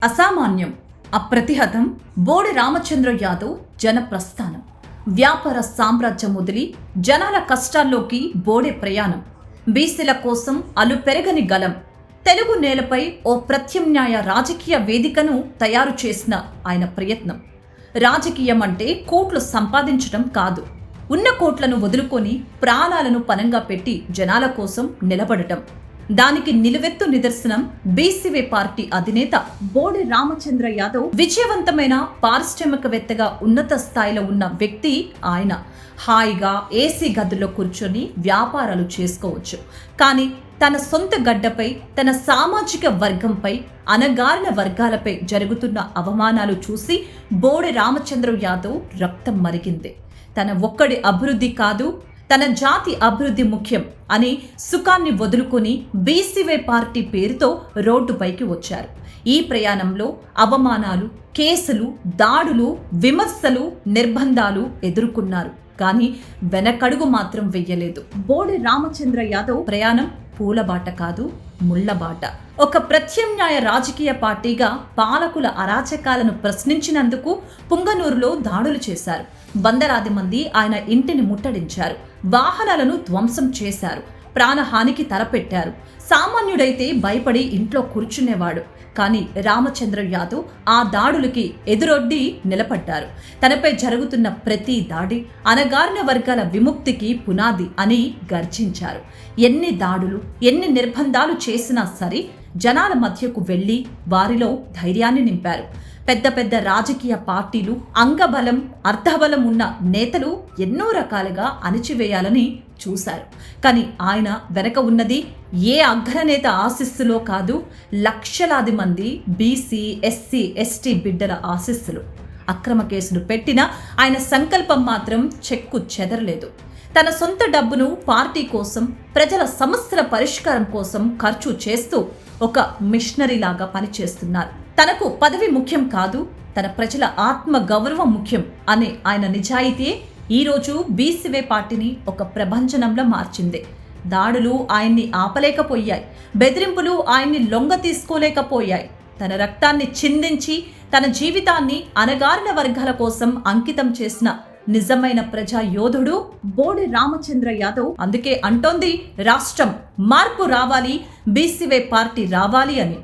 అసామాన్యం, అప్రతిహతం బోడి రామచంద్ర యాదవ్ జన ప్రస్థానం. వ్యాపార సామ్రాజ్యం వదిలి జనాల కష్టాల్లోకి బోడే ప్రయాణం. బీసీల కోసం అలుపెరగని గలం. తెలుగు నేలపై ఓ ప్రత్యామ్నాయ రాజకీయ వేదికను తయారు చేసిన ఆయన ప్రయత్నం. రాజకీయం అంటే కోట్లు సంపాదించడం కాదు, ఉన్న కోట్లను వదులుకొని ప్రాణాలను పనంగా పెట్టి జనాల కోసం నిలబడటం. దానికి నిలువెత్తు నిదర్శనం బీసీవై పార్టీ అధినేత బోడి రామచంద్ర యాదవ్. విజయవంతమైన పారిశ్రామికవేత్తగా ఉన్నత స్థాయిలో ఉన్న వ్యక్తి ఆయన. హాయిగా ఏసీ గదుల్లో కూర్చొని వ్యాపారాలు చేసుకోవచ్చు. కానీ తన సొంత గడ్డపై, తన సామాజిక వర్గంపై, అణగారిన వర్గాలపై జరుగుతున్న అవమానాలు చూసి బోడి రామచంద్ర యాదవ్ రక్తం మరిగింది. తన ఒక్కడి అభివృద్ధి కాదు, తన జాతి అభివృద్ధి ముఖ్యం అని సుఖాన్ని వదులుకొని బీసీవై పార్టీ పేరుతో రోడ్డుపైకి వచ్చారు. ఈ ప్రయాణంలో అవమానాలు, కేసులు, దాడులు, విమర్శలు, నిర్బంధాలు ఎదుర్కొన్నారు. కానీ వెనకడుగు మాత్రం వెయ్యలేదు. బోడి రామచంద్ర యాదవ్ ప్రయాణం పూలబాట కాదు, ముళ్లబాట. ఒక ప్రత్యామ్నాయ రాజకీయ పార్టీగా పాలకుల అరాచకాలను ప్రశ్నించినందుకు పుంగనూరులో దాడులు చేశారు. వందలాది మంది ఆయన ఇంటిని ముట్టడించారు. వాహనాలను ధ్వంసం చేశారు. ప్రాణహానికి తలపెట్టారు. సామాన్యుడైతే భయపడి ఇంట్లో కూర్చునేవాడు. కానీ రామచంద్ర యాదవ్ ఆ దాడులకి ఎదురొడ్డి నిలబడ్డారు. తనపై జరుగుతున్న ప్రతి దాడి అణగారిన వర్గాల విముక్తికి పునాది అని గర్జించారు. ఎన్ని దాడులు, ఎన్ని నిర్బంధాలు చేసినా సరే జనాల మధ్యకు వెళ్లి వారిలో ధైర్యాన్ని నింపారు. పెద్ద పెద్ద రాజకీయ పార్టీలు, అంగబలం, అర్ధబలం ఉన్న నేతలు ఎన్నో రకాలుగా అణిచివేయాలని చూశారు. కానీ ఆయన వెనక ఉన్నది ఏ అగ్రనేత ఆశీస్సులో కాదు, లక్షలాది మంది బీసీ, ఎస్సీ, ఎస్టీ బిడ్డల ఆశీస్సులు. అక్రమ కేసులు పెట్టినా ఆయన సంకల్పం మాత్రం చెక్కు చెదరలేదు. తన సొంత డబ్బును పార్టీ కోసం, ప్రజల సమస్యల పరిష్కారం కోసం ఖర్చు చేస్తూ ఒక మిషనరీలాగా పనిచేస్తున్నారు. తనకు పదవి ముఖ్యం కాదు, తన ప్రజల ఆత్మ గౌరవం ముఖ్యం అనే ఆయన నిజాయితీ ఈరోజు బీసీవై పార్టీని ఒక ప్రభంజనంలో మార్చింది. దాడులు ఆయన్ని ఆపలేకపోయాయి. బెదిరింపులు ఆయన్ని లొంగ తీసుకోలేకపోయాయి. తన రక్తాన్ని చిందించి తన జీవితాన్ని అణగారిన వర్గాల కోసం అంకితం చేసిన నిజమైన ప్రజా యోధుడు బోడి రామచంద్ర యాదవ్. అందుకే అంటోంది రాష్ట్రం మార్పు రావాలి, బీసీవై పార్టీ రావాలి అని.